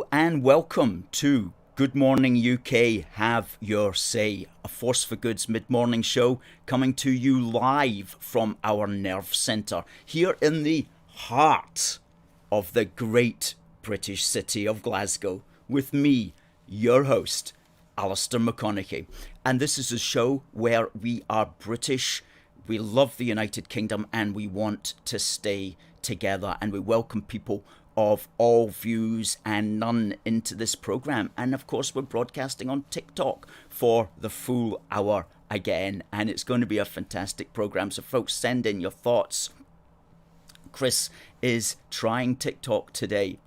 Hello and welcome to Good Morning UK, Have Your Say, a Force for Good's mid-morning show coming to you live from our nerve centre here in the heart of the great British city of Glasgow with me, your host, Alistair McConnachie. And this is a show where we are British, we love the United Kingdom and we want to stay together, and we welcome people of all views and none into this program. And of course, we're broadcasting on TikTok for the full hour again, and it's going to be a fantastic program. So folks, send in your thoughts. Chris is trying TikTok today.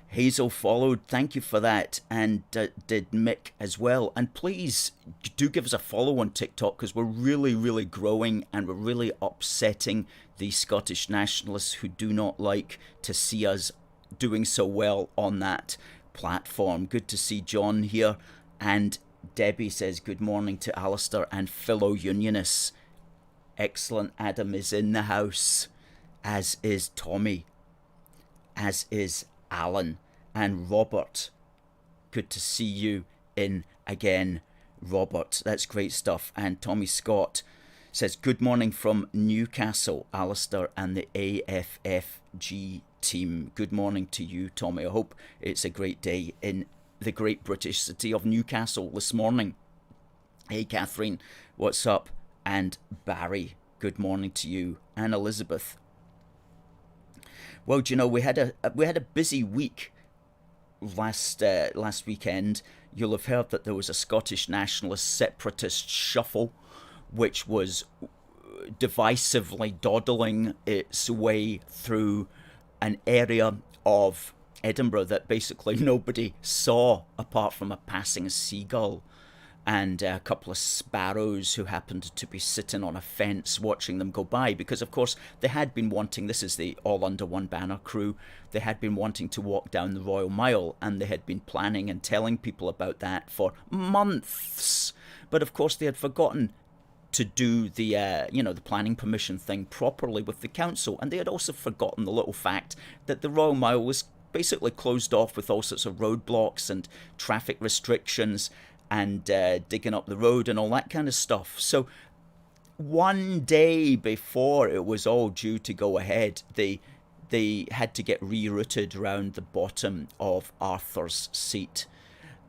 Hazel followed, thank you for that, and did Mick as well. And please do give us a follow on TikTok, because we're really growing and we're really upsetting the Scottish nationalists who do not like to see us doing so well on that platform. Good to see John here, and Debbie says good morning to Alistair and fellow Unionists. Excellent. Adam is in the house, as is Tommy, as is Alan and Robert. Good to see you in again, Robert. That's great stuff. And Tommy Scott says good morning from Newcastle, Alistair and the AFFG team. Good morning to you, Tommy. I hope it's a great day in the great British city of Newcastle this morning. Hey Catherine, what's up? And Barry, good morning to you. And Elizabeth. Well, do you know, we had a busy week last weekend. You'll have heard that there was a Scottish nationalist separatist shuffle, which was divisively dawdling its way through an area of Edinburgh that basically nobody saw apart from a passing seagull and a couple of sparrows who happened to be sitting on a fence watching them go by, because of course they had been wanting, this is the All Under One Banner crew, they had been wanting to walk down the Royal Mile, and they had been planning and telling people about that for months. But of course they had forgotten to do the the planning permission thing properly with the council, and they had also forgotten the little fact that the Royal Mile was basically closed off with all sorts of roadblocks and traffic restrictions and digging up the road and all that kind of stuff. So one day before it was all due to go ahead, they had to get rerouted around the bottom of Arthur's Seat,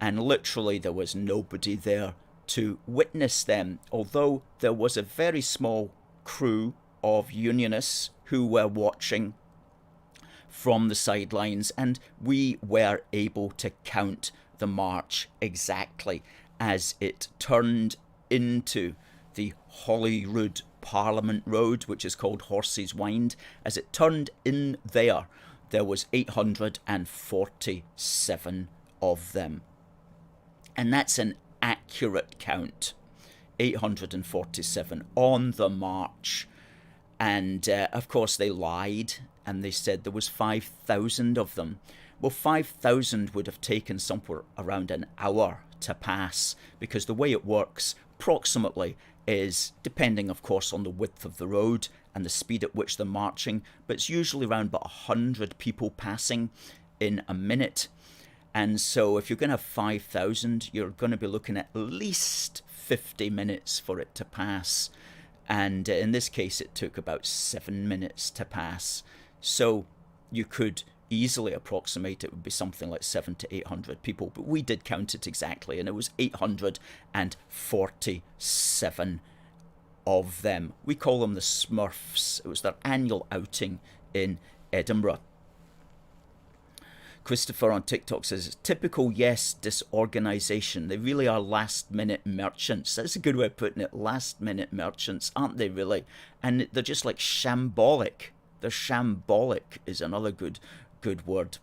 and literally there was nobody there to witness them, although there was a very small crew of Unionists who were watching from the sidelines, and we were able to count the march exactly as it turned into the Holyrood Parliament Road, which is called Horse's Wind. As it turned in there was 847 of them, and that's an accurate count. 847 on the march. And of course they lied and they said there was 5,000 of them. Well, 5,000 would have taken somewhere around an hour to pass, because the way it works approximately is, depending of course on the width of the road and the speed at which they're marching, but it's usually around about 100 people passing in a minute. And so if you're going to have 5,000, you're going to be looking at least 50 minutes for it to pass. And in this case, it took about 7 minutes to pass. So you could easily approximate it would be something like 700 to 800 people. But we did count it exactly, and it was 847 of them. We call them the Smurfs. It was their annual outing in Edinburgh. Christopher on TikTok says, typical yes disorganisation. They really are last-minute merchants. That's a good way of putting it. Last-minute merchants, aren't they really? And they're just like shambolic. They're shambolic is another good word.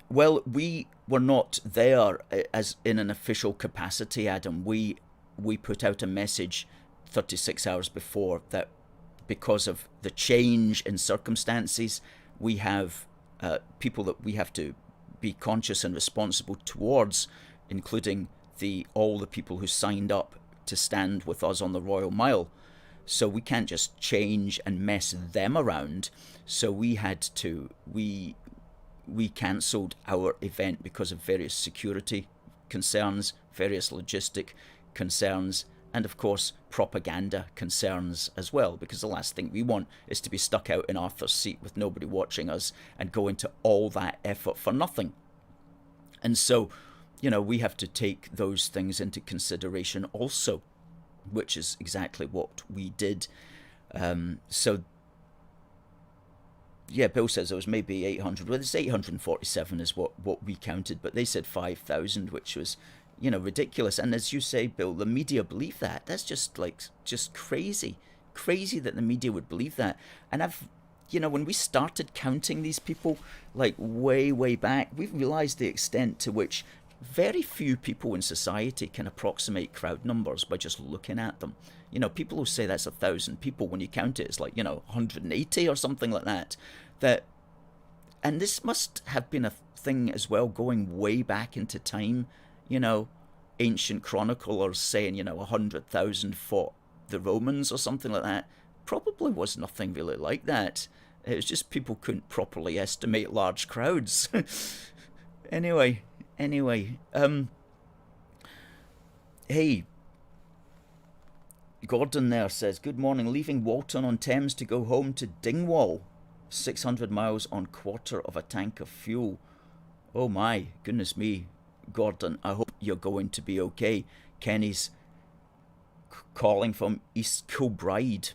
Well, we were not there as in an official capacity, Adam. We put out a message 36 hours before that because of the change in circumstances, we have people that we have to be conscious and responsible towards, including all the people who signed up to stand with us on the Royal Mile. So we can't just change and mess them around. So we cancelled our event because of various security concerns, various logistic concerns, and of course propaganda concerns as well, because the last thing we want is to be stuck out in Arthur's Seat with nobody watching us and go into all that effort for nothing. And so, we have to take those things into consideration also, which is exactly what we did. So yeah, Bill says there was maybe 800. Well, it's 847 is what we counted, but they said 5,000, which was, ridiculous. And as you say, Bill, the media believe that. That's just crazy that the media would believe that. And when we started counting these people, like way back, we realized the extent to which very few people in society can approximate crowd numbers by just looking at them. People who say that's 1,000 people, when you count it, it's like, 180 or something like that. And this must have been a thing as well, going way back into time. Ancient chroniclers saying, 100,000 fought the Romans or something like that. Probably was nothing really like that. It was just people couldn't properly estimate large crowds. Anyway, hey, Gordon there says, good morning, leaving Walton-on-Thames to go home to Dingwall, 600 miles on quarter of a tank of fuel. Oh my, goodness me, Gordon, I hope you're going to be okay. Kenny's calling from East Kilbride.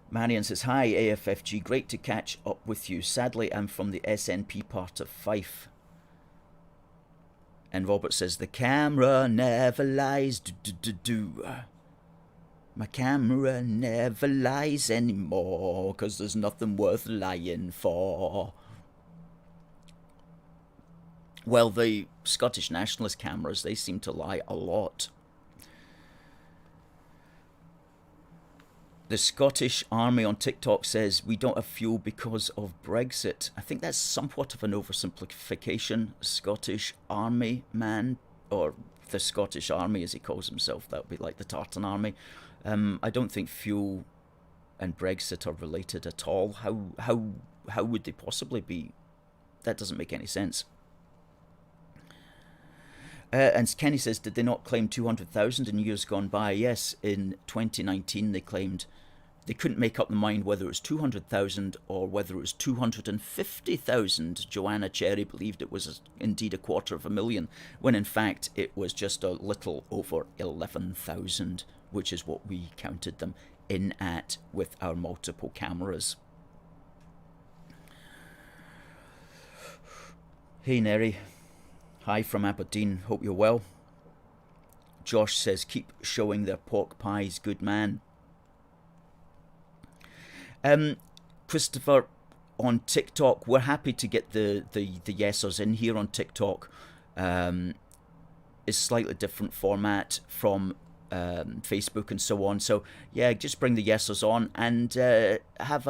Marion says, hi AFFG, great to catch up with you. Sadly, I'm from the SNP part of Fife. And Robert says, the camera never lies. My camera never lies anymore, 'cause there's nothing worth lying for. Well, the Scottish nationalist cameras, they seem to lie a lot. The Scottish Army on TikTok says, we don't have fuel because of Brexit. I think that's somewhat of an oversimplification. Scottish Army man, or the Scottish Army as he calls himself, that would be like the Tartan Army. I don't think fuel and Brexit are related at all. How would they possibly be? That doesn't make any sense. And Kenny says, did they not claim 200,000 in years gone by? Yes, in 2019 they claimed they couldn't make up their mind whether it was 200,000 or whether it was 250,000. Joanna Cherry believed it was indeed 250,000, when in fact it was just a little over 11,000, which is what we counted them in at with our multiple cameras. Hey Neri. Hi from Aberdeen, hope you're well. Josh says, keep showing their pork pies, good man. Christopher, on TikTok, we're happy to get the yesers in here on TikTok. It's slightly different format from Facebook and so on. So yeah, just bring the yesers on and have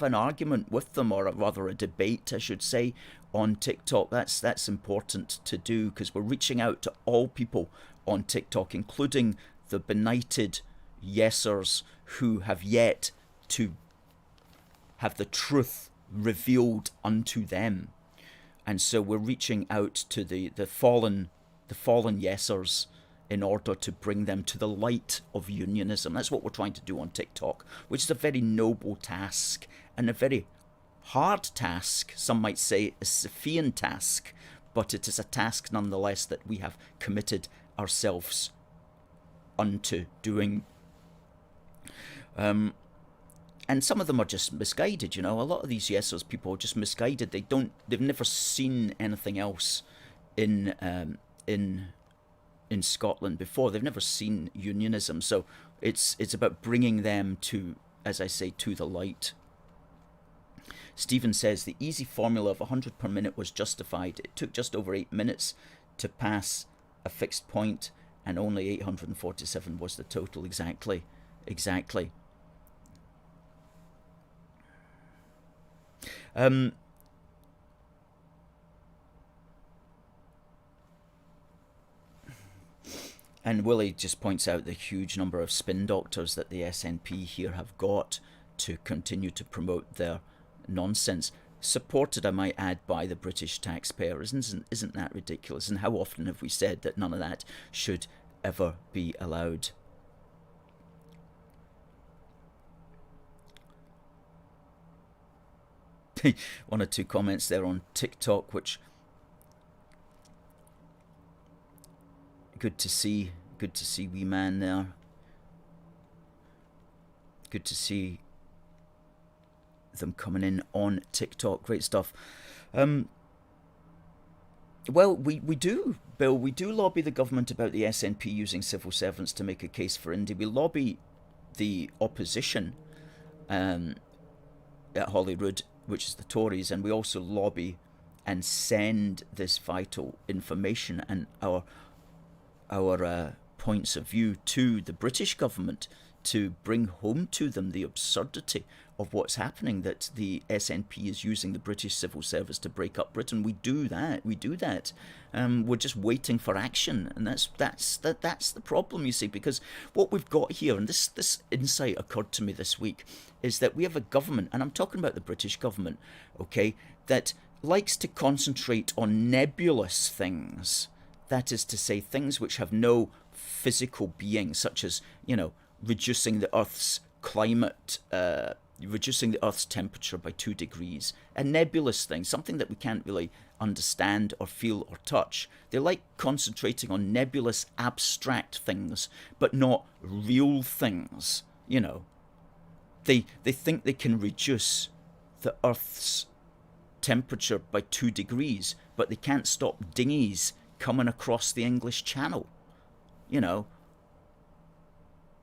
an argument with them, or rather a debate, I should say, on TikTok. That's important to do, because we're reaching out to all people on TikTok, including the benighted yesers who have yet to have the truth revealed unto them. And so we're reaching out to the fallen yesers in order to bring them to the light of unionism. That's what we're trying to do on TikTok, which is a very noble task and a very hard task, some might say a Sophian task, but it is a task nonetheless that we have committed ourselves unto doing. And some of them are just misguided, A lot of these yesers people are just misguided. They've never seen anything else in Scotland before. They've never seen unionism, so it's about bringing them to, as I say, to the light. Stephen says the easy formula of 100 per minute was justified. It took just over 8 minutes to pass a fixed point, and only 847 was the total. Exactly. And Willie just points out the huge number of spin doctors that the SNP here have got to continue to promote their nonsense, supported, I might add, by the British taxpayer. Isn't that ridiculous? And how often have we said that none of that should ever be allowed? One or two comments there on TikTok, which good to see wee man there. Good to see them coming in on TikTok. Great stuff. Well, we do, Bill, we do lobby the government about the SNP using civil servants to make a case for Indy. We lobby the opposition at Holyrood, which is the Tories, and we also lobby and send this vital information and our points of view to the British government to bring home to them the absurdity of what's happening, that the SNP is using the British civil service to break up Britain. We do that. We're just waiting for action, and that's the problem, you see, because what we've got here, and this insight occurred to me this week, is that we have a government, and I'm talking about the British government, okay, that likes to concentrate on nebulous things. That is to say, things which have no physical being, such as, reducing the Earth's climate, reducing the Earth's temperature by 2 degrees. A nebulous thing, something that we can't really understand or feel or touch. They like concentrating on nebulous, abstract things, but not real things. They think they can reduce the Earth's temperature by 2 degrees, but they can't stop dinghies coming across the English Channel,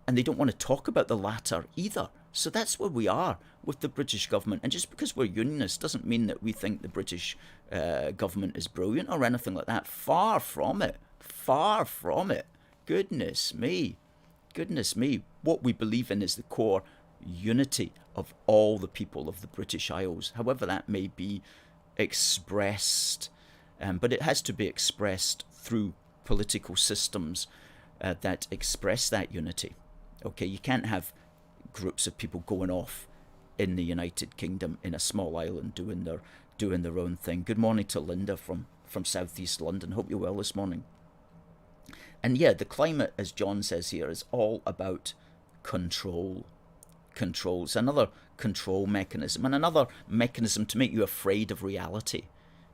and they don't want to talk about the latter either. So that's where we are with the British government. And just because we're Unionists doesn't mean that we think the British government is brilliant or anything like that. Far from it. Far from it. Goodness me. What we believe in is the core unity of all the people of the British Isles, however that may be expressed. But it has to be expressed through political systems that express that unity. Okay, you can't have groups of people going off in the United Kingdom in a small island doing their own thing. Good morning to Linda from southeast London. Hope you're well this morning. And yeah, the climate, as John says here, is all about control. It's another control mechanism, and another mechanism to make you afraid of reality.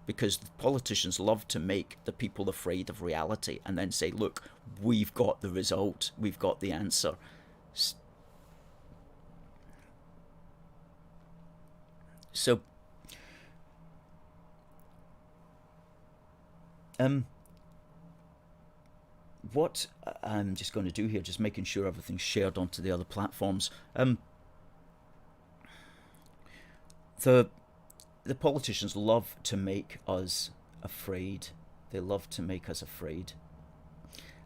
Because the politicians love to make the people afraid of reality and then say, look, we've got the result, we've got the answer. So, what I'm just going to do here, just making sure everything's shared onto the other platforms. The politicians love to make us afraid. They love to make us afraid.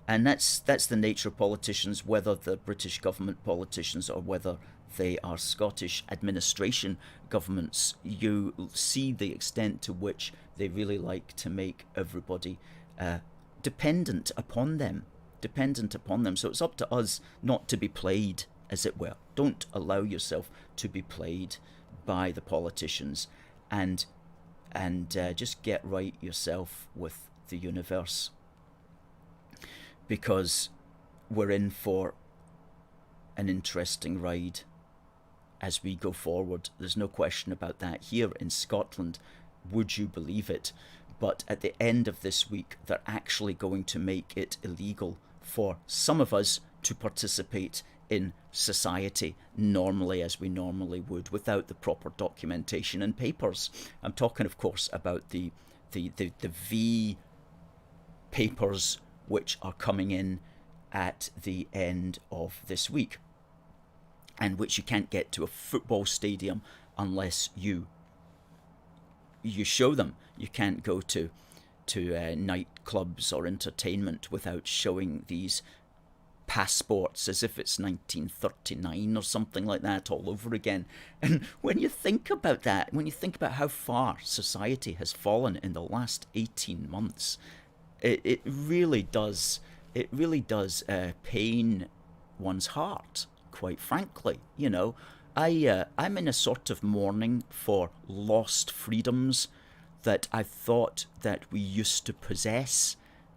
And that's the nature of politicians, whether the British government politicians or whether they are Scottish administration governments. You see the extent to which they really like to make everybody dependent upon them. So it's up to us not to be played, as it were. Don't allow yourself to be played by the politicians, and just get right yourself with the universe, because we're in for an interesting ride as we go forward. There's no question about that. Here in Scotland, would you believe it, but at the end of this week they're actually going to make it illegal for some of us to participate in society normally, as we normally would, without the proper documentation and papers. I'm talking, of course, about the V papers which are coming in at the end of this week, and which you can't get to a football stadium unless you show them. You can't go to nightclubs or entertainment without showing these passports, as if it's 1939 or something like that all over again. And when you think about that, when you think about how far society has fallen in the last 18 months, it really does it really does pain one's heart, quite frankly. I'm in a sort of mourning for lost freedoms that I thought that we used to possess,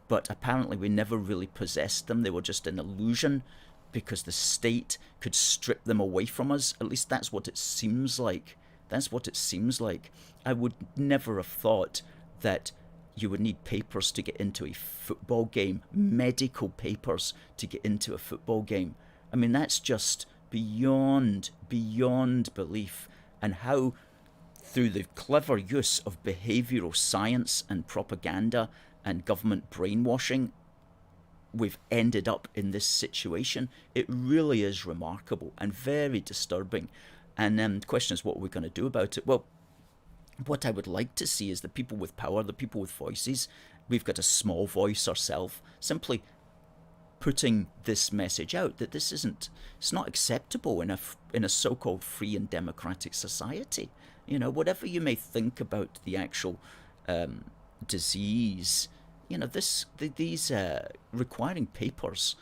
but apparently we never really possessed them. They were just an illusion because the state could strip them away from us. At least that's what it seems like. That's what it seems like. I would never have thought that you would need papers to get into a football game, medical papers to get into a football game. I mean, that's just beyond belief. And how, through the clever use of behavioural science and propaganda and government brainwashing, we've ended up in this situation. It really is remarkable and very disturbing. And the question is, what are we going to do about it? Well, what I would like to see is the people with power, the people with voices, we've got a small voice ourselves, simply putting this message out that it's not acceptable in a so-called free and democratic society. Whatever you may think about the actual disease, these requiring papers,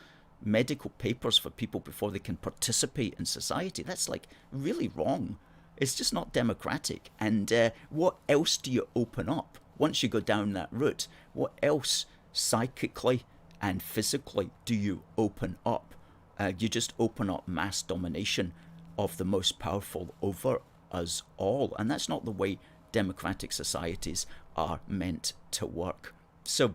medical papers for people before they can participate in society, that's like really wrong. It's just not democratic. And what else do you open up once you go down that route? What else psychically and physically do you open up? You just open up mass domination of the most powerful over us all. And that's not the way democratic societies are meant to work. So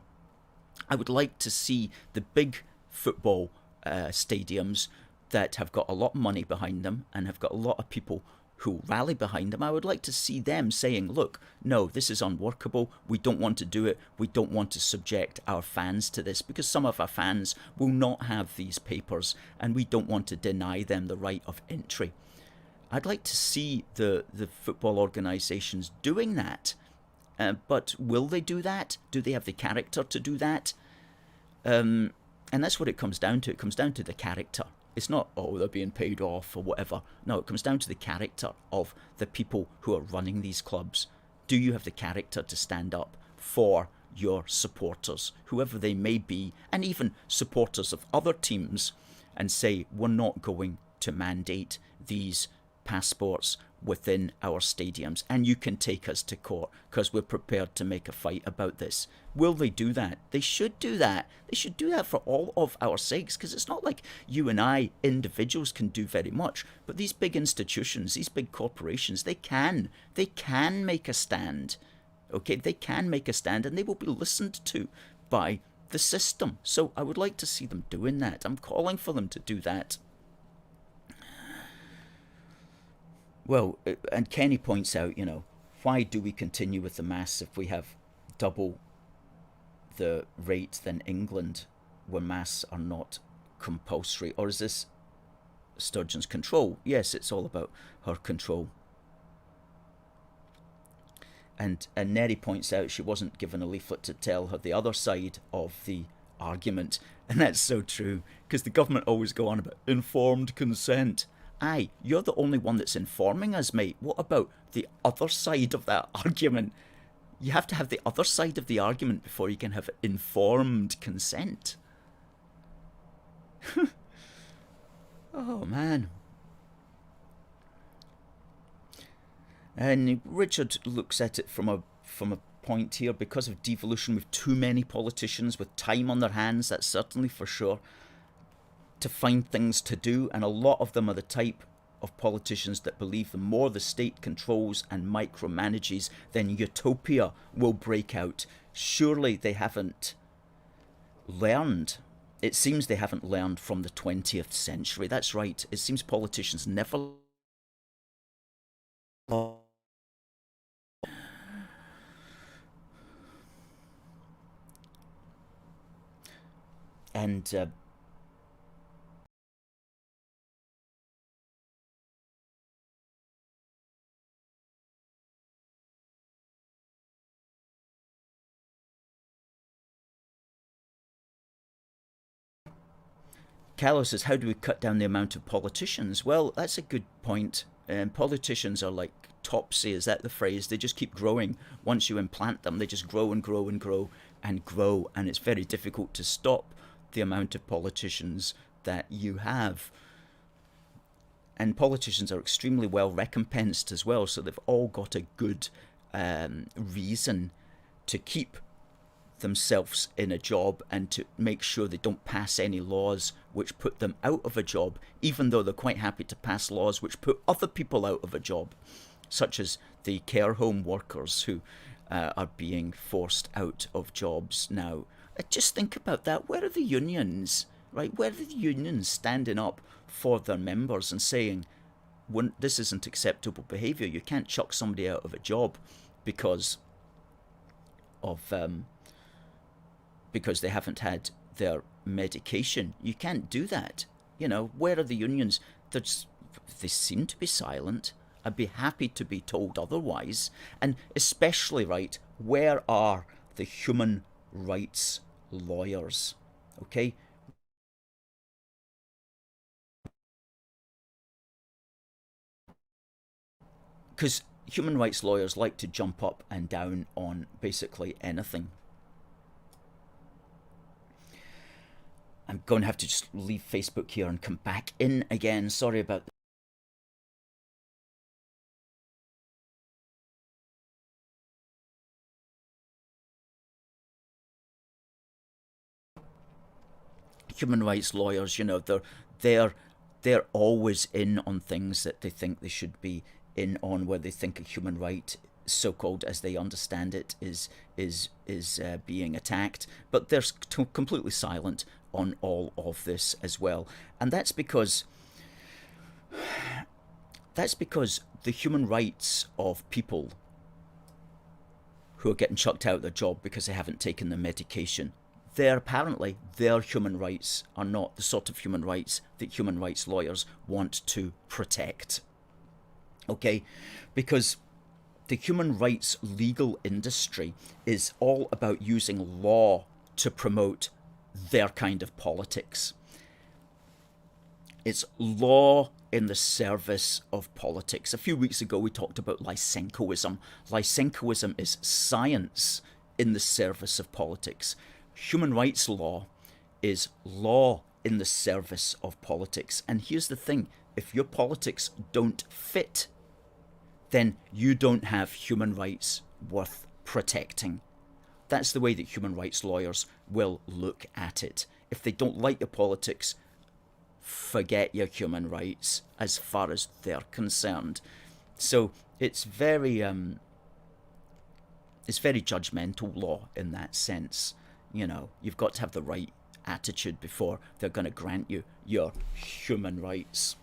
I would like to see the big football stadiums that have got a lot of money behind them and have got a lot of people who rally behind them. I would like to see them saying, look, no, this is unworkable. We don't want to do it. We don't want to subject our fans to this, because some of our fans will not have these papers and we don't want to deny them the right of entry. I'd like to see the football organisations doing that. But will they do that? Do they have the character to do that? And that's what it comes down to. It comes down to the character. It's not, oh, they're being paid off or whatever. No, it comes down to the character of the people who are running these clubs. Do you have the character to stand up for your supporters, whoever they may be, and even supporters of other teams, and say, we're not going to mandate these passports within our stadiums, and you can take us to court because we're prepared to make a fight about this? Will they do that? They should do that. They should do that for all of our sakes, because it's not like you and I, individuals, can do very much, but these big institutions, these big corporations, they can make a stand. Okay, they can make a stand, and they will be listened to by the system. So I would like to see them doing that. I'm calling for them to do that. Well, and Kenny points out, why do we continue with the mass if we have double the rate than England, where mass are not compulsory? Or is this Sturgeon's control? Yes, it's all about her control. And Neri points out she wasn't given a leaflet to tell her the other side of the argument. And that's so true, because the government always go on about informed consent. Aye, you're the only one that's informing us, mate. What about the other side of that argument? You have to have the other side of the argument before you can have informed consent. Oh, man. And Richard looks at it from a point here. Because of devolution, with too many politicians with time on their hands, that's certainly for sure, to find things to do, and a lot of them are the type of politicians that believe the more the state controls and micromanages, then utopia will break out. Surely they haven't learned. It seems they haven't learned from the 20th century. That's right. It seems politicians never... And... Callow says, how do we cut down the amount of politicians? Well, that's a good point. Politicians are like topsy, is that the phrase? They just keep growing. Once you implant them, they just grow and grow and grow and grow, and it's very difficult to stop the amount of politicians that you have. And politicians are extremely well recompensed as well, so they've all got a good reason to keep themselves in a job and to make sure they don't pass any laws which put them out of a job, even though they're quite happy to pass laws which put other people out of a job, such as the care home workers who are being forced out of jobs now. Just think about that. Where are the unions, right? Where are the unions standing up for their members and saying, this isn't acceptable behaviour. You can't chuck somebody out of a job because they haven't had their medication. You can't do that. Where are the unions? They seem to be silent. I'd be happy to be told otherwise. And especially, right, where are the human rights lawyers? Okay? Because human rights lawyers like to jump up and down on basically anything. I'm going to have to just leave Facebook here and come back in again. Sorry about that. Human rights lawyers, they're always in on things that they think they should be in on, where they think a human right, so-called as they understand it, is being attacked. But they're completely silent on all of this as well, and that's because the human rights of people who are getting chucked out of their job because they haven't taken their medication, apparently their human rights are not the sort of human rights that human rights lawyers want to protect. Okay? Because the human rights legal industry is all about using law to promote their kind of politics. It's law in the service of politics. A few weeks ago we talked about Lysenkoism. Lysenkoism is science in the service of politics. Human rights law is law in the service of politics. And here's the thing, if your politics don't fit, then you don't have human rights worth protecting. That's the way that human rights lawyers will look at it. If they don't like your politics, forget your human rights as far as they're concerned. So it's very judgmental law in that sense. You've got to have the right attitude before they're going to grant you your human rights.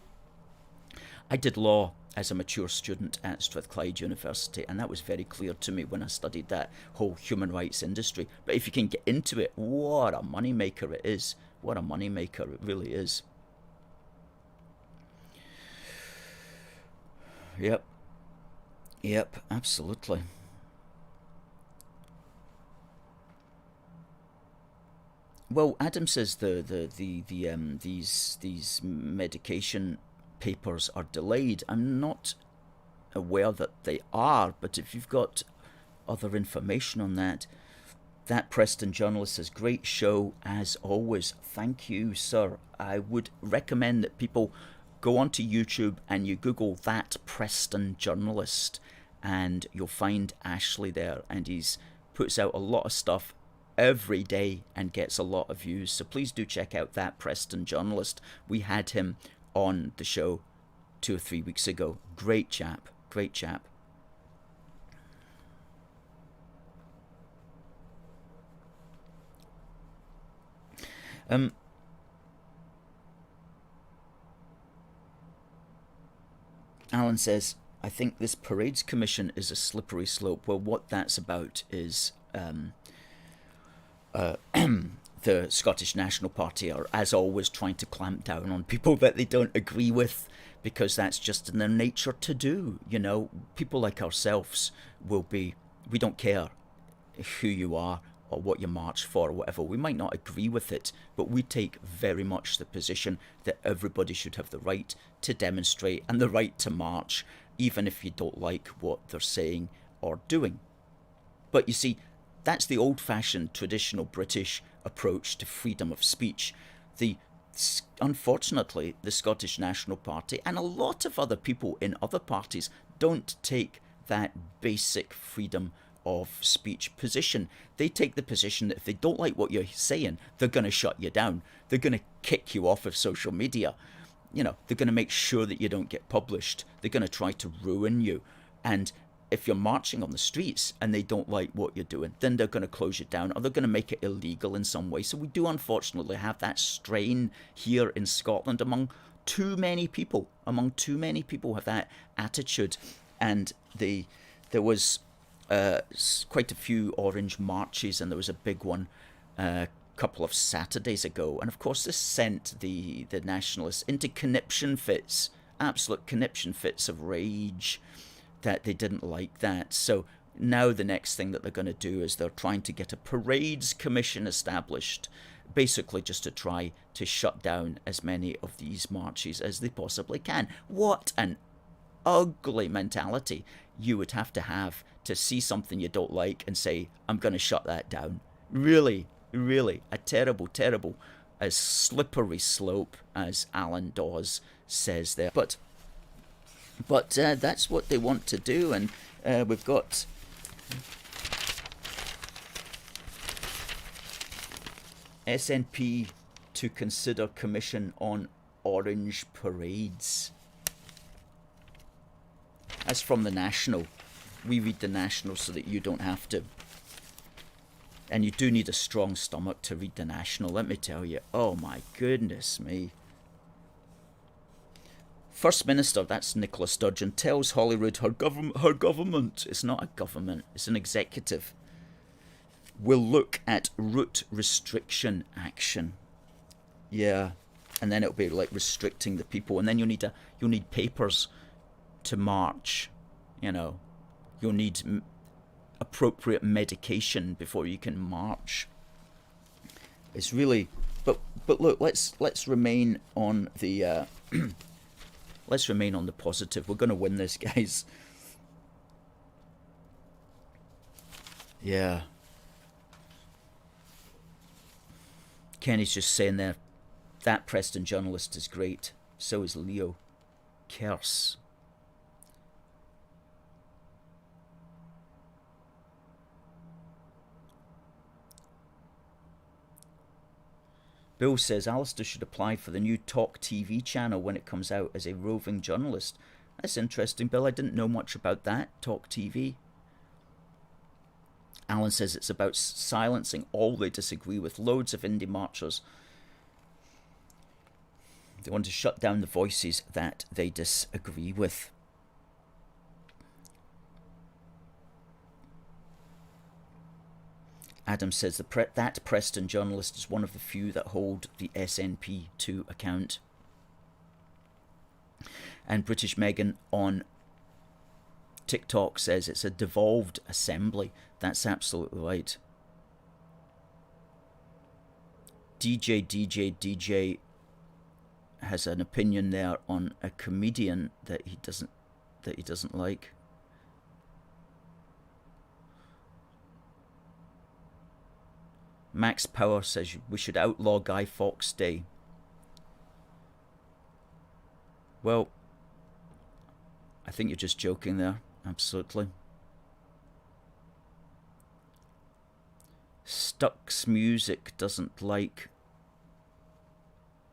I did law as a mature student at Strathclyde University, and that was very clear to me when I studied that whole human rights industry. But if you can get into it, what a moneymaker it is. What a moneymaker it really is. Yep, absolutely. Well, Adam says these medication papers are delayed. I'm not aware that they are, but if you've got other information on that, that Preston journalist says, great show as always. Thank you, sir. I would recommend that people go onto YouTube and you Google that Preston journalist, and you'll find Ashley there, and he's puts out a lot of stuff every day and gets a lot of views. So please do check out that Preston journalist. We had him on the show 2 or 3 weeks ago. Great chap. Alan says, I think this Parades Commission is a slippery slope. Well, what that's about is the Scottish National Party are, as always, trying to clamp down on people that they don't agree with, because that's just in their nature to do. People like ourselves we don't care who you are or what you march for or whatever. We might not agree with it, but we take very much the position that everybody should have the right to demonstrate and the right to march, even if you don't like what they're saying or doing. But you see, That's the old-fashioned, traditional British approach to freedom of speech. The Unfortunately, the Scottish National Party and a lot of other people in other parties don't take that basic freedom of speech position. They take the position that if they don't like what you're saying, they're going to shut you down. They're going to kick you off of social media. They're going to make sure that you don't get published. They're going to try to ruin you. And if you're marching on the streets and they don't like what you're doing, then they're going to close you down, or they're going to make it illegal in some way. So we do unfortunately have that strain here in Scotland among too many people. Have that attitude. And there was quite a few orange marches, and there was a big one a couple of Saturdays ago. And of course this sent the nationalists into conniption fits, absolute conniption fits of rage, that they didn't like that. So now the next thing that they're going to do is they're trying to get a parades commission established, basically just to try to shut down as many of these marches as they possibly can. What an ugly mentality you would have to see something you don't like and say, I'm going to shut that down. Really, really a terrible, terrible, as slippery slope, as Alan Dawes says there. But that's what they want to do. And we've got SNP to consider commission on orange parades. That's from the National. We read the National so that you don't have to. And you do need a strong stomach to read the National, let me tell you. Oh my goodness me. First Minister, that's Nicola Sturgeon, tells Holyrood her government, it's not a government, it's an executive, will look at route restriction action. Yeah, and then it'll be like restricting the people, and then you'll need papers to march. You'll need appropriate medication before you can march. It's really, but look, let's remain on the let's remain on the positive. We're going to win this, guys. Yeah. Kenny's just saying there, that Preston journalist is great. So is Leo Kerse. Bill says Alistair should apply for the new Talk TV channel when it comes out as a roving journalist. That's interesting, Bill. I didn't know much about that, Talk TV. Alan says it's about silencing all they disagree with. Loads of Indy marchers. They want to shut down the voices that they disagree with. Adam says that Preston journalist is one of the few that hold the SNP to account. And British Megan on TikTok says it's a devolved assembly. That's absolutely right. DJ has an opinion there on a comedian that he doesn't like. Max Power says we should outlaw Guy Fawkes Day. Well, I think you're just joking there. Absolutely. Stuck's Music doesn't like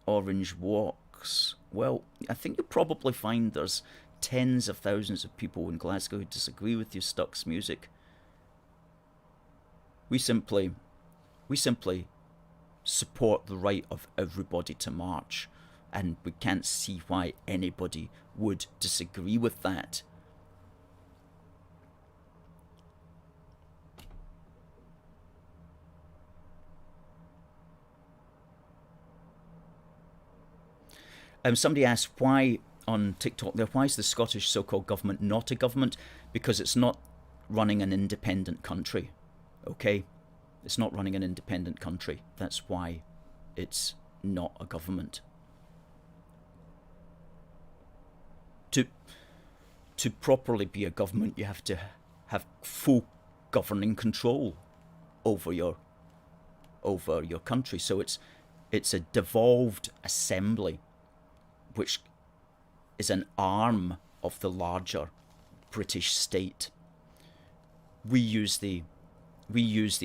orange walks. Well, I think you'll probably find there's tens of thousands of people in Glasgow who disagree with you, Stuck's Music. We simply support the right of everybody to march, and we can't see why anybody would disagree with that. Somebody asked why on TikTok there, why is the Scottish so-called government not a government? Because it's not running an independent country, okay? It's not running an independent country. That's why it's not a government. To properly be a government, you have to have full governing control. over your country. So it's a devolved assembly, which is an arm of the larger British state. We use the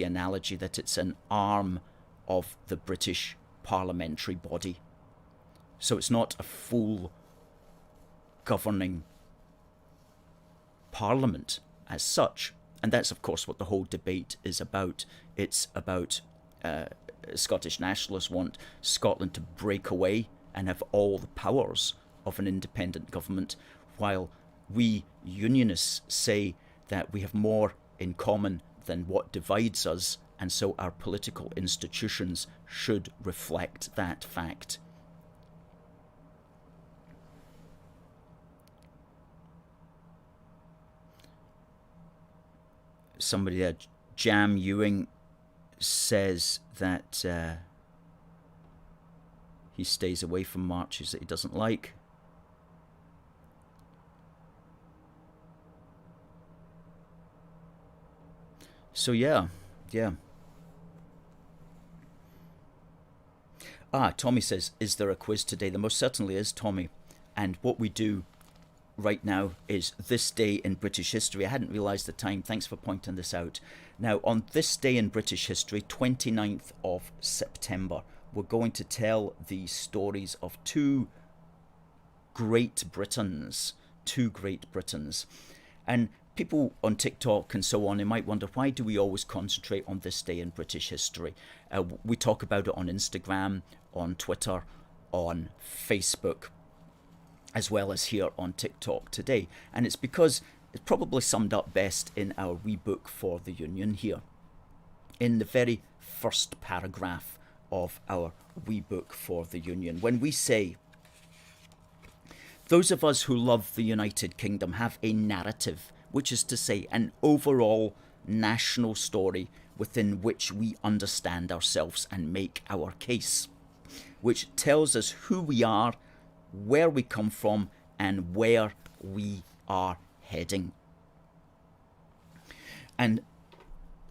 analogy that it's an arm of the British parliamentary body. So it's not a full governing parliament as such. And that's, of course, what the whole debate is about. It's about Scottish nationalists want Scotland to break away and have all the powers of an independent government, while we Unionists say that we have more in common than what divides us, and so our political institutions should reflect that fact. Somebody there, Jam Ewing, says that he stays away from marches that he doesn't like. So yeah. Tommy says, is there a quiz today? There most certainly is, Tommy. And what we do right now is this day in British history. I hadn't realised the time. Thanks for pointing this out. Now, on this day in British history, 29th of September, we're going to tell the stories of two Great Britons. And people on TikTok and so on, they might wonder, why do we always concentrate on this day in British history? We talk about it on Instagram, on Twitter, on Facebook, as well as here on TikTok today. And it's because it's probably summed up best in our wee book for the Union here. In the very first paragraph of our wee book for the Union, when we say, those of us who love the United Kingdom have a narrative, which is to say an overall national story within which we understand ourselves and make our case, which tells us who we are, where we come from, and where we are heading. And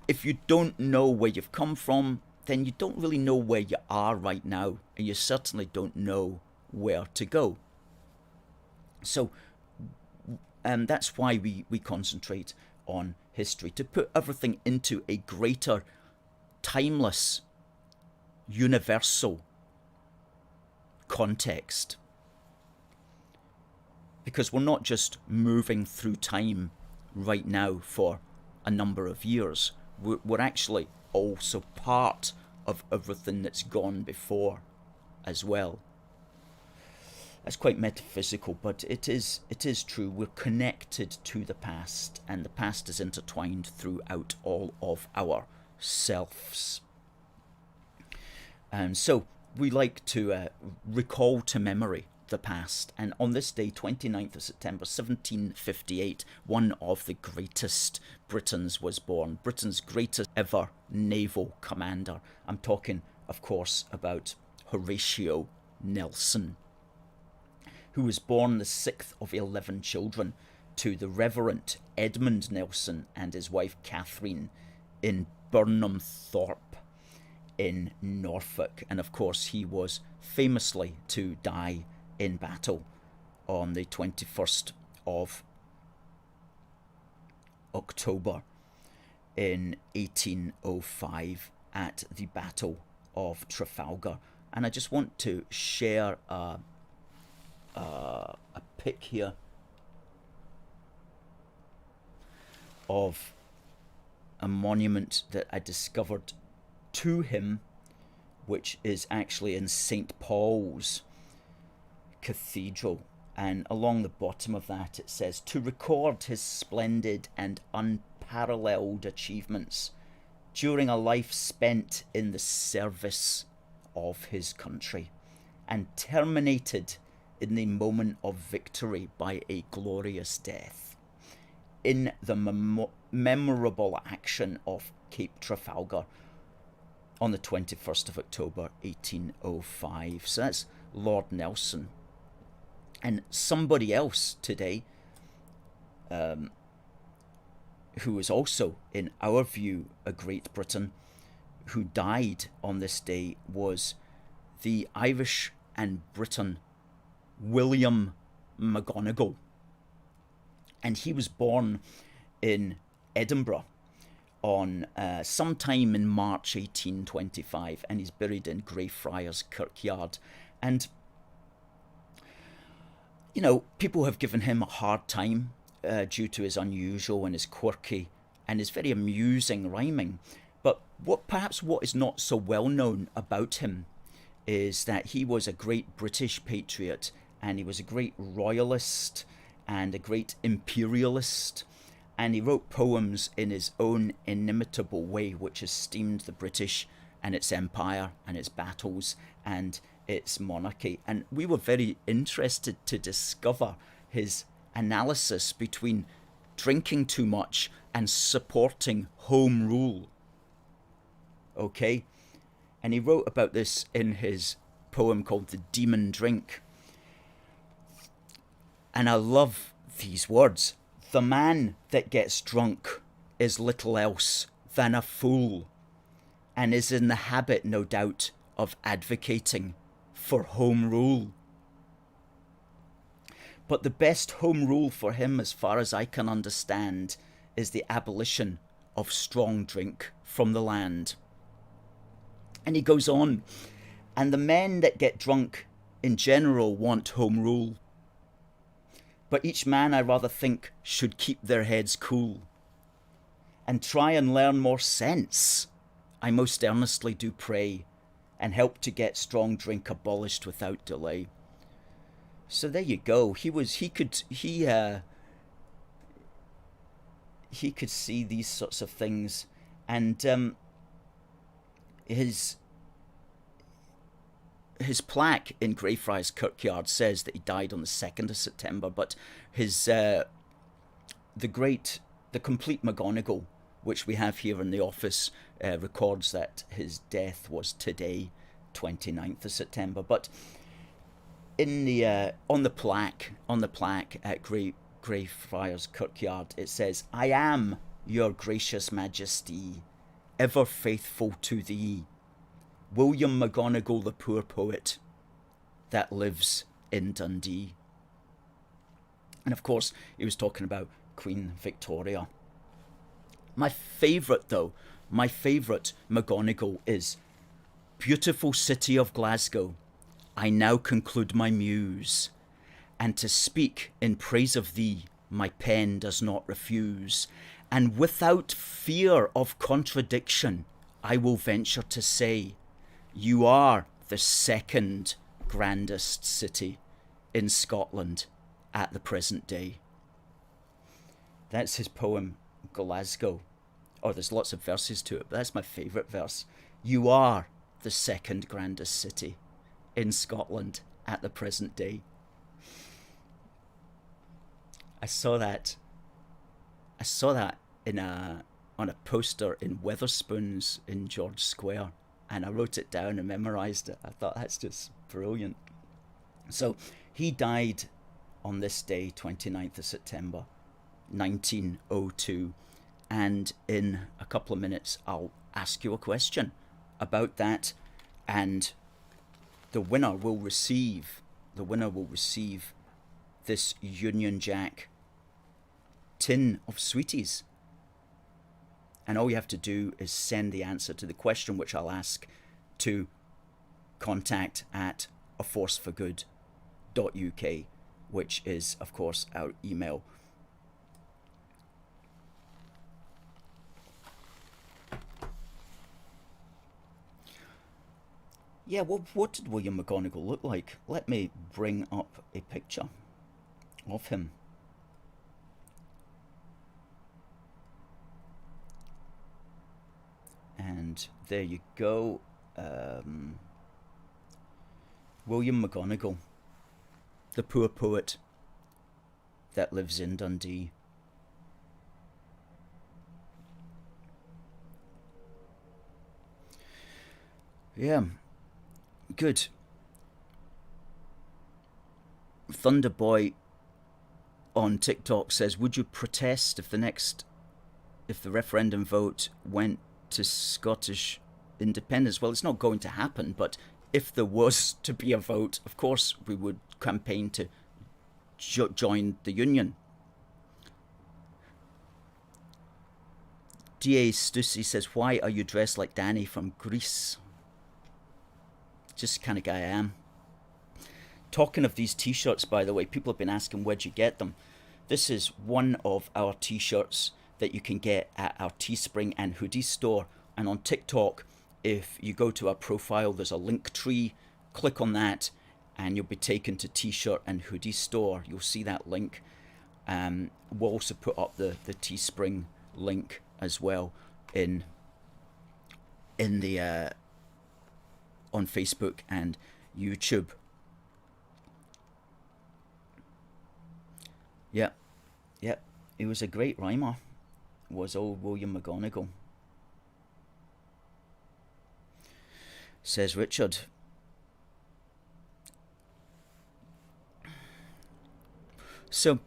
if you don't know where you've come from, then you don't really know where you are right now, and you certainly don't know where to go. So that's why we concentrate on history, to put everything into a greater, timeless, universal context. Because we're not just moving through time right now for a number of years. We're actually also part of everything that's gone before as well. That's quite metaphysical, but it is true. We're connected to the past, and the past is intertwined throughout all of our selves. And so we like to recall to memory the past. And on this day, 29th of September 1758, one of the greatest Britons was born. Britain's greatest ever naval commander. I'm talking, of course, about Horatio Nelson, who was born the 6th of 11 children to the Reverend Edmund Nelson and his wife Catherine in Burnham Thorpe in Norfolk. And of course, he was famously to die in battle on the 21st of October in 1805 at the Battle of Trafalgar. And I just want to share a pic here of a monument that I discovered to him, which is actually in St. Paul's Cathedral, and along the bottom of that it says, to record his splendid and unparalleled achievements during a life spent in the service of his country and terminated in the moment of victory by a glorious death in the memorable action of Cape Trafalgar on the 21st of October 1805. So that's Lord Nelson. And somebody else today who was also, in our view, a Great Britain, who died on this day, was the Irish and Briton William McGonagall. And he was born in Edinburgh on sometime in March 1825, and he's buried in Greyfriars Kirkyard. And, you know, people have given him a hard time due to his unusual and his quirky and his very amusing rhyming. But what is not so well known about him is that he was a great British patriot, and he was a great royalist and a great imperialist, and he wrote poems in his own inimitable way which esteemed the British and its empire and its battles and its monarchy. And we were very interested to discover his analysis between drinking too much and supporting home rule. Okay? And he wrote about this in his poem called The Demon Drink. And I love these words. The man that gets drunk is little else than a fool, and is in the habit, no doubt, of advocating for home rule. But the best home rule for him, as far as I can understand, is the abolition of strong drink from the land. And he goes on, and the men that get drunk in general want home rule. But each man, I rather think, should keep their heads cool and try and learn more sense. I most earnestly do pray, and help to get strong drink abolished without delay. So there you go. He could see these sorts of things, and his plaque in Greyfriars Kirkyard says that he died on the 2nd of September, but his the complete McGonagall, which we have here in the office, records that his death was today, 29th of September. But in the on the plaque at Greyfriars Kirkyard, it says, "I am your gracious Majesty, ever faithful to thee, William McGonagall, the poor poet that lives in Dundee." And of course, he was talking about Queen Victoria. My favourite McGonagall is, "Beautiful city of Glasgow, I now conclude my muse, and to speak in praise of thee my pen does not refuse, and without fear of contradiction I will venture to say, you are the second grandest city in Scotland at the present day." That's his poem, Glasgow. Oh, there's lots of verses to it, but that's my favourite verse. You are the second grandest city in Scotland at the present day. I saw that on a poster in Wetherspoons in George Square, and I wrote it down and memorised it. I thought, that's just brilliant. So he died on this day, 29th of September, 1902. And in a couple of minutes, I'll ask you a question about that, and the winner will receive this Union Jack tin of sweeties. And all you have to do is send the answer to the question, which I'll ask, to contact@aforceforgood.uk, which is, of course, our email. Yeah, well, what did William McGonagall look like? Let me bring up a picture of him. And there you go. William McGonagall, the poor poet that lives in Dundee. Yeah, good. Thunderboy on TikTok says, would you protest if the next if the referendum vote went to Scottish independence. Well, it's not going to happen, but if there was to be a vote, of course we would campaign to join the Union. D.A. Stussy says, why are you dressed like Danny from Greece? Just the kind of guy I am. Talking of these t-shirts, by the way, people have been asking where'd you get them. This is one of our t-shirts that you can get at our Teespring and Hoodie store. And on TikTok, if you go to our profile, there's a link tree. Click on that and you'll be taken to T-shirt and Hoodie store. You'll see that link. We'll also put up the Teespring link as well in the on Facebook and YouTube. Yep, he was a great rhymer, was old William McGonagall. Says Richard. So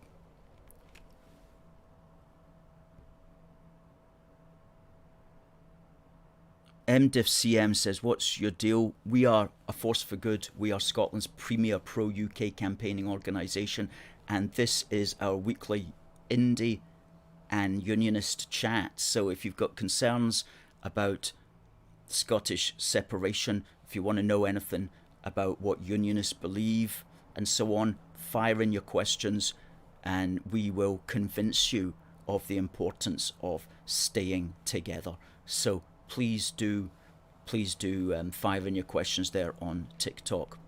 MDiffCM says, what's your deal? We are a force for good. We are Scotland's premier pro-UK campaigning organisation, and this is our weekly Indy and Unionist chat. So if you've got concerns about Scottish separation, if you want to know anything about what Unionists believe and so on, fire in your questions and we will convince you of the importance of staying together. So please do fire in your questions there on TikTok.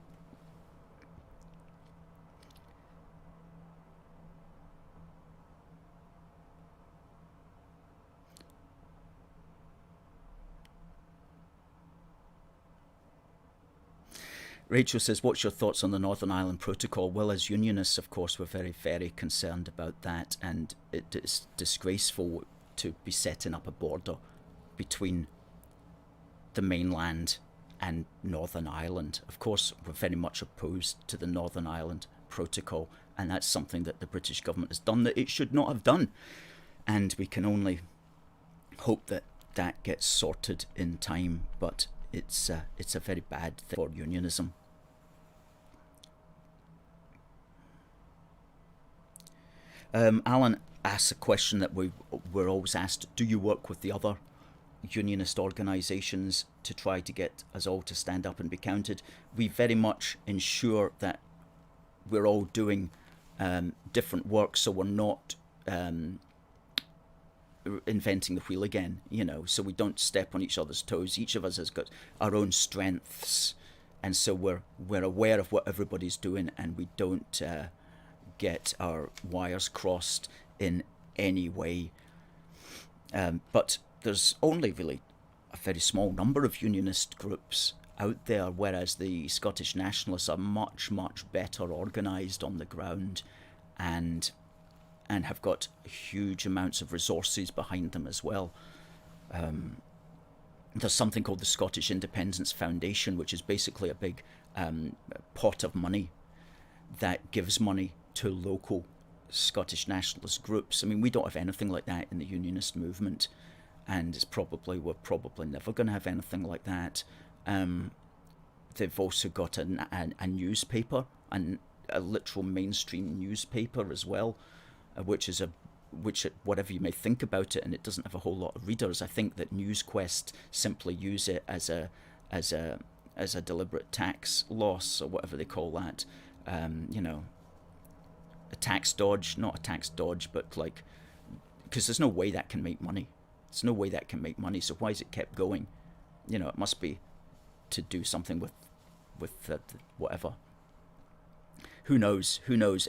Rachel says, what's your thoughts on the Northern Ireland Protocol? Well, as Unionists, of course, we're very, very concerned about that, and it is disgraceful to be setting up a border between the mainland and Northern Ireland. Of course, we're very much opposed to the Northern Ireland Protocol, and that's something that the British government has done that it should not have done. And we can only hope that that gets sorted in time, but it's a very bad thing for unionism. Alan asks a question that we're always asked: do you work with the other unionist organisations to try to get us all to stand up and be counted? We very much ensure that we're all doing different work, so we're not inventing the wheel again, so we don't step on each other's toes. Each of us has got our own strengths, and so we're aware of what everybody's doing, and we don't get our wires crossed in any way. But there's only really a very small number of unionist groups out there, whereas the Scottish Nationalists are much, much better organised on the ground and have got huge amounts of resources behind them as well. There's something called the Scottish Independence Foundation, which is basically a big pot of money that gives money to local Scottish nationalist groups. I mean, we don't have anything like that in the unionist movement, and we're probably never going to have anything like that. They've also got a newspaper, and a literal mainstream newspaper as well, which whatever you may think about it, and it doesn't have a whole lot of readers. I think that NewsQuest simply use it as a deliberate tax loss, or whatever they call that. A tax dodge, not a tax dodge, but like, because there's no way that can make money. There's no way that can make money. So why is it kept going? It must be to do something with whatever. Who knows?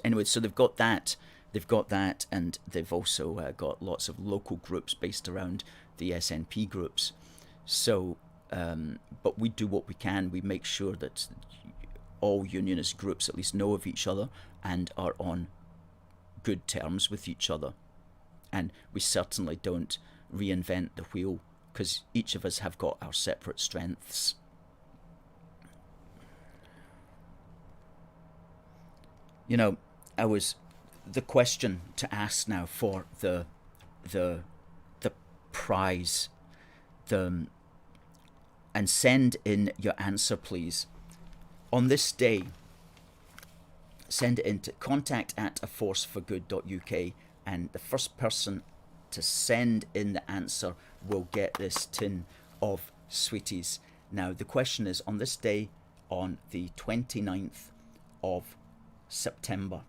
Anyway, so they've got that, and they've also got lots of local groups based around the SNP groups. So, but we do what we can. We make sure that all unionist groups at least know of each other and are on good terms with each other. And we certainly don't reinvent the wheel, because each of us have got our separate strengths. The question to ask now for the prize them, and send in your answer, please. On this day, send it in to contact@aforceforgood.uk, and the first person to send in the answer will get this tin of sweeties. Now, the question is, on this day, on the 29th of September,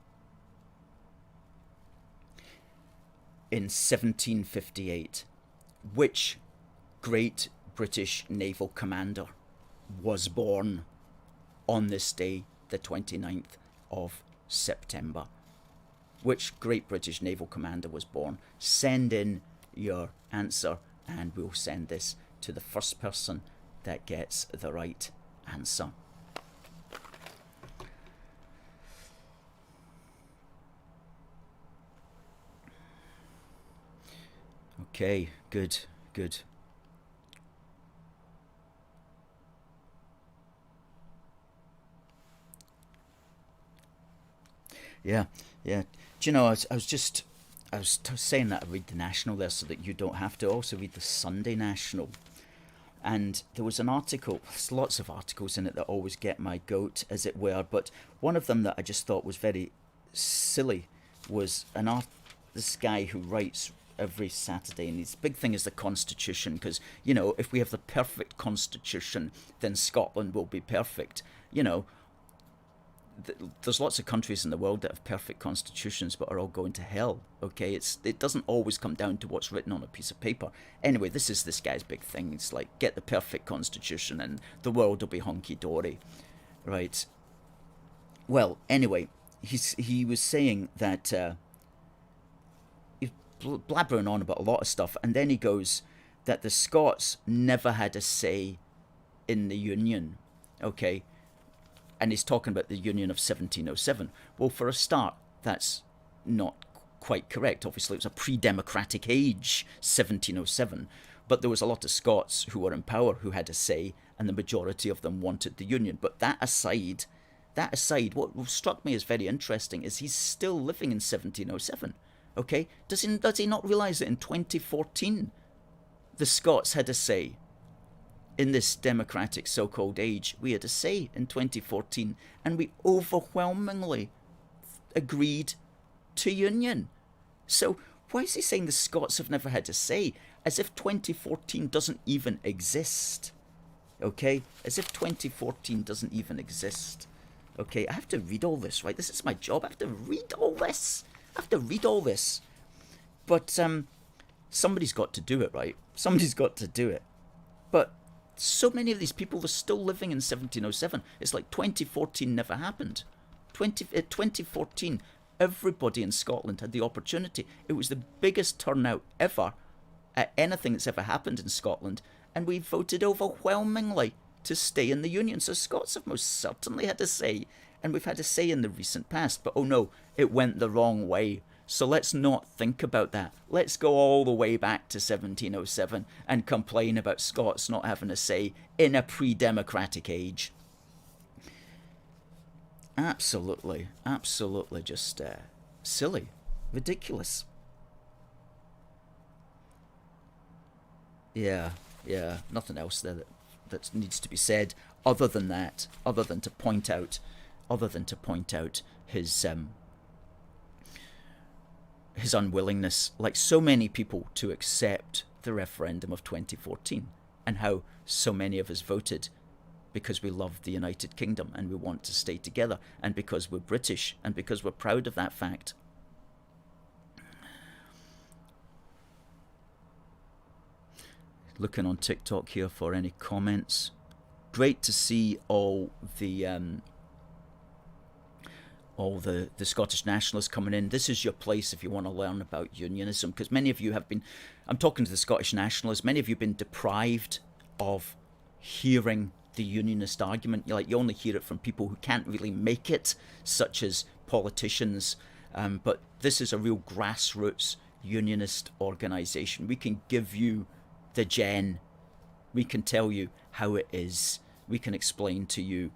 in 1758, which great British naval commander was born on this day, the 29th of September? Which great British naval commander was born? Send in your answer, and we'll send this to the first person that gets the right answer. Okay, good. Yeah. Do you know, I was saying that I read the National there so that you don't have to. Also read the Sunday National. And there was an article, there's lots of articles in it that always get my goat, as it were, but one of them that I just thought was very silly was this guy who writes every Saturday, and his big thing is the Constitution, because, you know, if we have the perfect Constitution, then Scotland will be perfect. You know, there's lots of countries in the world that have perfect constitutions but are all going to hell. Okay, it doesn't always come down to what's written on a piece of paper. Anyway, this is this guy's big thing. It's like, get the perfect constitution and the world will be hunky-dory, right? Well, anyway, he was saying that he's blabbering on about a lot of stuff, and then he goes that the Scots never had a say in the Union. Okay, and he's talking about the Union of 1707. Well, for a start, that's not quite correct. Obviously, it was a pre-democratic age, 1707, but there was a lot of Scots who were in power who had a say, and the majority of them wanted the Union. But that aside, what struck me as very interesting is he's still living in 1707. Okay, does he not realise that in 2014, the Scots had a say? In this democratic so-called age, we had a say in 2014, and we overwhelmingly agreed to union. So why is he saying the Scots have never had a say? As if 2014 doesn't even exist. Okay? As if 2014 doesn't even exist. Okay, I have to read all this, right? This is my job. I have to read all this. But somebody's got to do it, right? Somebody's got to do it. But so many of these people are still living in 1707. It's like 2014 never happened. 2014, everybody in Scotland had the opportunity. It was the biggest turnout ever at anything that's ever happened in Scotland, and we voted overwhelmingly to stay in the Union. So Scots have most certainly had a say, and we've had a say in the recent past. But oh no, it went the wrong way. So let's not think about that. Let's go all the way back to 1707 and complain about Scots not having a say in a pre-democratic age. Absolutely just silly, ridiculous. Yeah, nothing else there that needs to be said other than to point out his unwillingness, like so many people, to accept the referendum of 2014, and how so many of us voted because we love the United Kingdom and we want to stay together, and because we're British, and because we're proud of that fact. Looking on TikTok here for any comments. Great to see all the Scottish nationalists coming in. This is your place if you want to learn about unionism, because many of you have been, I'm talking to the Scottish nationalists, many of you have been deprived of hearing the unionist argument. You only hear it from people who can't really make it, such as politicians, but this is a real grassroots unionist organisation. We can give you the gen, we can tell you how it is, we can explain to you,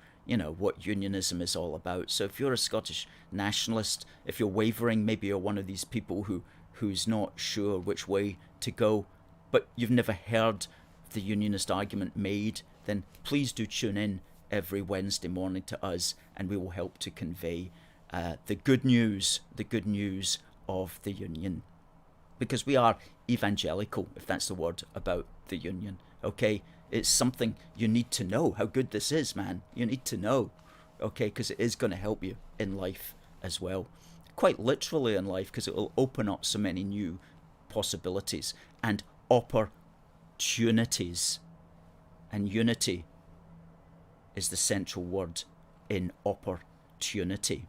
what unionism is all about. So if you're a Scottish nationalist, if you're wavering, maybe you're one of these people who's not sure which way to go, but you've never heard the Unionist argument made, then please do tune in every Wednesday morning to us, and we will help to convey the good news of the Union. Because we are evangelical, if that's the word, about the Union, okay? It's something you need to know how good this is, man. You need to know, okay? Because it is going to help you in life as well. Quite literally in life, because it will open up so many new possibilities and opportunities. And unity is the central word in opportunity.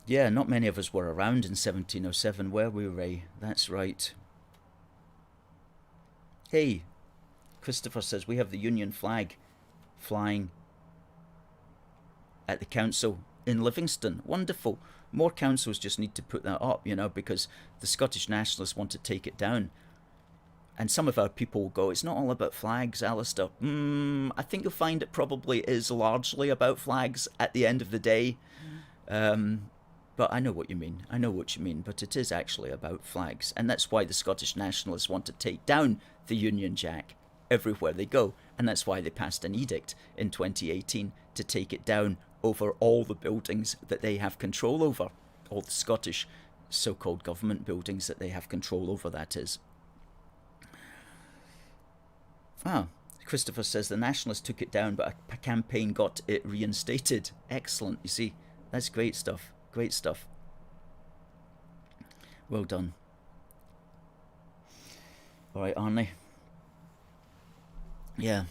Yeah, not many of us were around in 1707, were we, Ray? That's right. Hey, Christopher says, we have the Union flag flying at the council in Livingston. Wonderful. More councils just need to put that up, because the Scottish Nationalists want to take it down. And some of our people will go, it's not all about flags, Alistair. I think you'll find it probably is largely about flags at the end of the day. But I know what you mean. But it is actually about flags. And that's why the Scottish Nationalists want to take down the Union Jack everywhere they go. And that's why they passed an edict in 2018 to take it down over all the buildings that they have control over. All the Scottish so-called government buildings that they have control over, that is. Christopher says the Nationalists took it down, but a campaign got it reinstated. Excellent. You see, that's great stuff. Great stuff. Well done. All right, Arnie. Yeah.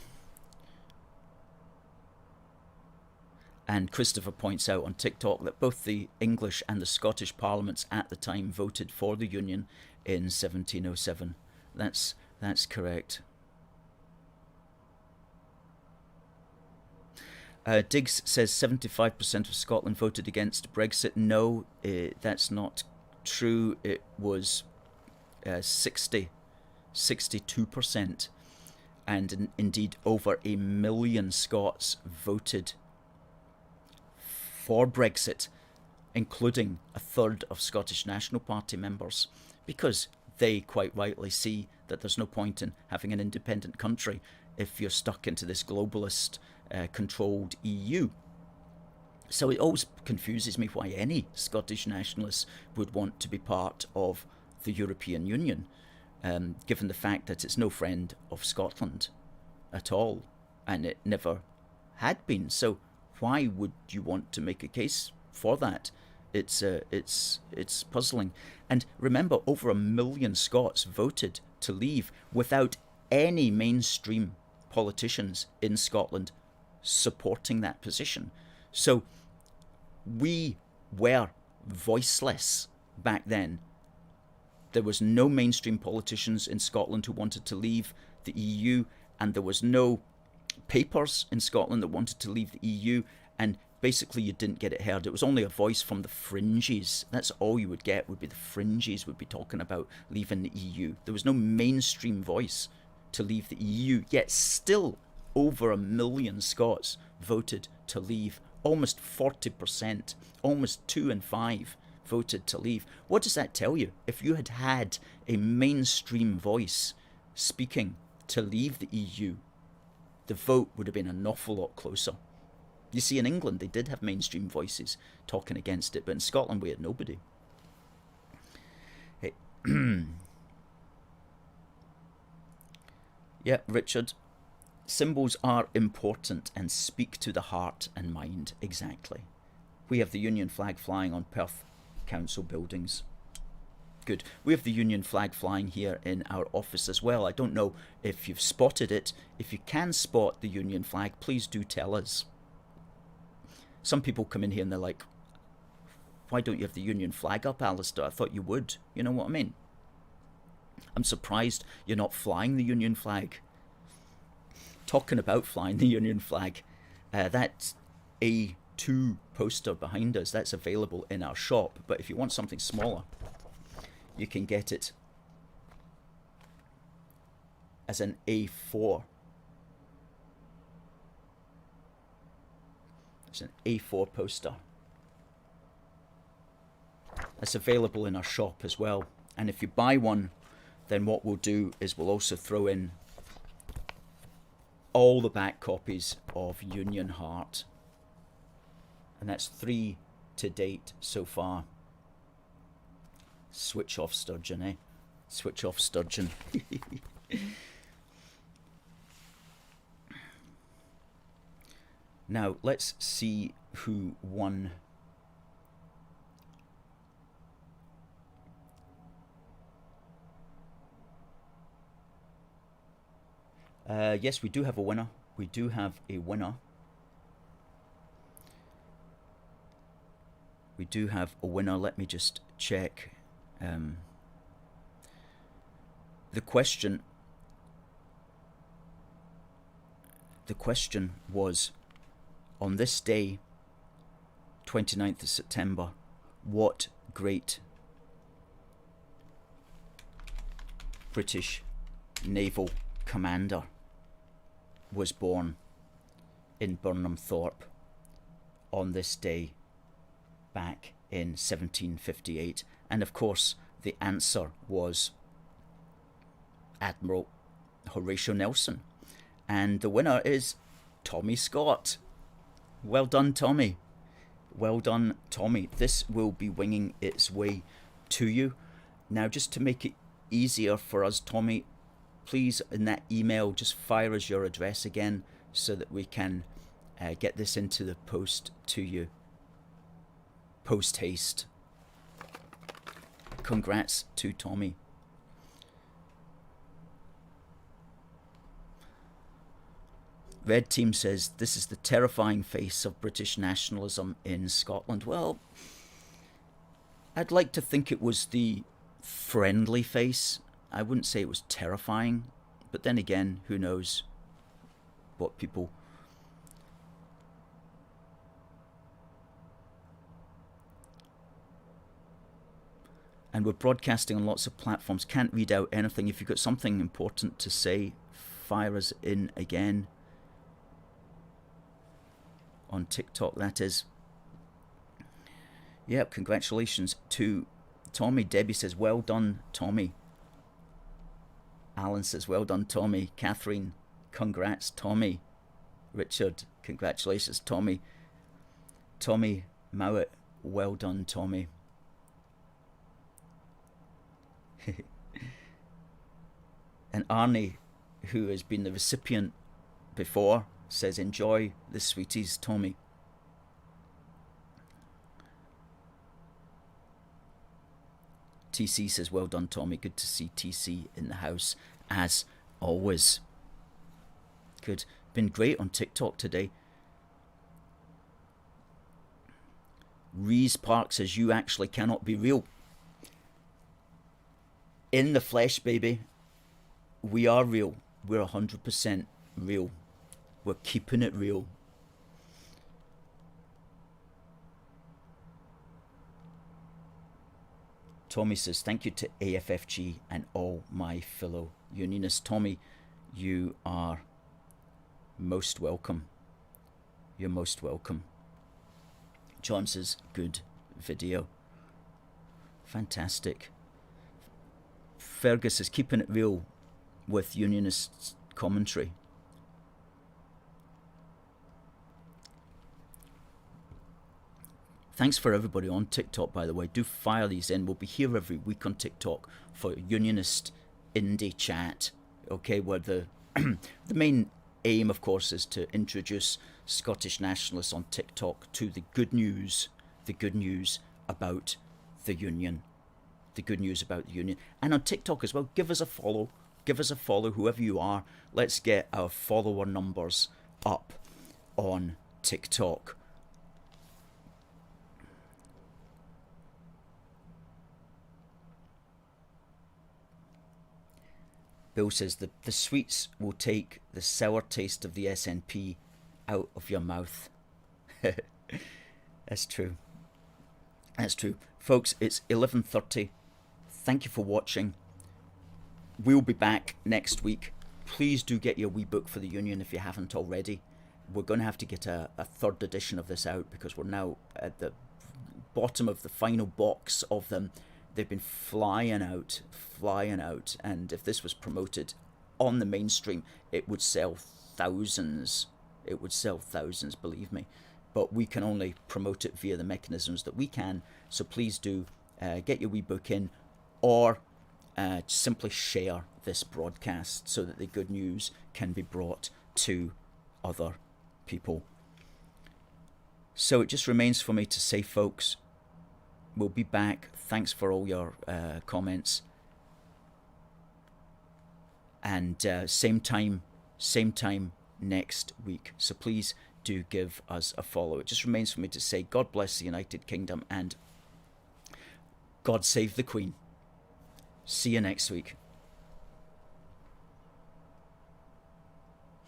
And Christopher points out on TikTok that both the English and the Scottish parliaments at the time voted for the Union in 1707. That's correct. Diggs says 75% of Scotland voted against Brexit. No, that's not true. It was 62%. And indeed, over 1 million Scots voted for Brexit, including a third of Scottish National Party members, because they quite rightly see that there's no point in having an independent country if you're stuck into this globalist controlled EU. So it always confuses me why any Scottish nationalists would want to be part of the European Union, given the fact that it's no friend of Scotland at all, and it never had been. So why would you want to make a case for that? It's puzzling. And remember, over 1 million Scots voted to leave without any mainstream politicians in Scotland supporting that position. So we were voiceless back then. There was no mainstream politicians in Scotland who wanted to leave the EU, and there was no papers in Scotland that wanted to leave the EU, and basically you didn't get it heard. It was only a voice from the fringes. That's all you would get, would be the fringes would be talking about leaving the EU. There was no mainstream voice to leave the EU, yet still over 1 million Scots voted to leave. Almost 40%, almost 2 in 5 voted to leave. What does that tell you? If you had had a mainstream voice speaking to leave the EU, the vote would have been an awful lot closer. You see, in England, they did have mainstream voices talking against it, but in Scotland, we had nobody. Hey. Yeah, Richard. Symbols are important and speak to the heart and mind. Exactly. We have the Union flag flying on Perth Council buildings. Good. We have the Union flag flying here in our office as well. I don't know if you've spotted it. If you can spot the Union flag, please do tell us. Some people come in here and they're like, why don't you have the Union flag up, Alistair? I thought you would. You know what I mean? I'm surprised you're not flying the Union flag. Talking about flying the Union flag, that A2 poster behind us, that's available in our shop. But if you want something smaller, you can get it as an A4. It's an A4 poster. It's available in our shop as well. And if you buy one, then what we'll do is we'll also throw in all the back copies of Union Heart. And that's 3 to date so far. Switch off Sturgeon, eh? Switch off Sturgeon. Now, let's see who won. Yes, we do have a winner. We do have a winner. We do have a winner. Let me just check. The question was, on this day, 29th of September, what great British naval commander was born in Burnham Thorpe on this day back in 1758? And of course the answer was Admiral Horatio Nelson, and the winner is Tommy Scott. Well done, Tommy. Well done, Tommy. This will be winging its way to you. Now, just to make it easier for us, Tommy, please, in that email, just fire us your address again so that we can get this into the post to you. Post haste. Congrats to Tommy. Red Team says, this is the terrifying face of British nationalism in Scotland. Well, I'd like to think it was the friendly face. I wouldn't say it was terrifying, but then again, who knows what people... And we're broadcasting on lots of platforms. Can't read out anything. If you've got something important to say, fire us in again. On TikTok, that is. Yep, congratulations to Tommy. Debbie says, well done, Tommy. Alan says, well done, Tommy. Catherine, congrats, Tommy. Richard, congratulations, Tommy. Tommy Mowat, well done, Tommy. And Arnie, who has been the recipient before, says, enjoy the sweeties, Tommy. TC says, well done, Tommy. Good to see TC in the house, as always. Good. Been great on TikTok today. Rees Park says, you actually cannot be real. In the flesh, baby. We are real. We're 100% real. We're keeping it real. Tommy says, thank you to AFFG and all my fellow Unionists. Tommy, you are most welcome. You're most welcome. John says, good video. Fantastic. Fergus is keeping it real with Unionist commentary. Thanks for everybody on TikTok, by the way. Do fire these in. We'll be here every week on TikTok for Unionist Indy chat. Okay, where the the main aim, of course, is to introduce Scottish nationalists on TikTok to the good news about the Union. The good news about the Union. And on TikTok as well, give us a follow. Give us a follow, whoever you are. Let's get our follower numbers up on TikTok. Bill says the sweets will take the sour taste of the SNP out of your mouth. That's true. That's true. Folks, it's 11:30. Thank you for watching. We'll be back next week. Please do get your wee book for the Union if you haven't already. We're going to have to get a third edition of this out because we're now at the bottom of the final box of them. They've been flying out, and if this was promoted on the mainstream, it would sell thousands. It would sell thousands, believe me. But we can only promote it via the mechanisms that we can. So please do get your wee book in, or simply share this broadcast so that the good news can be brought to other people. So it just remains for me to say, folks, we'll be back. Thanks for all your comments. And same time next week. So please do give us a follow. It just remains for me to say, God bless the United Kingdom and God save the Queen. See you next week.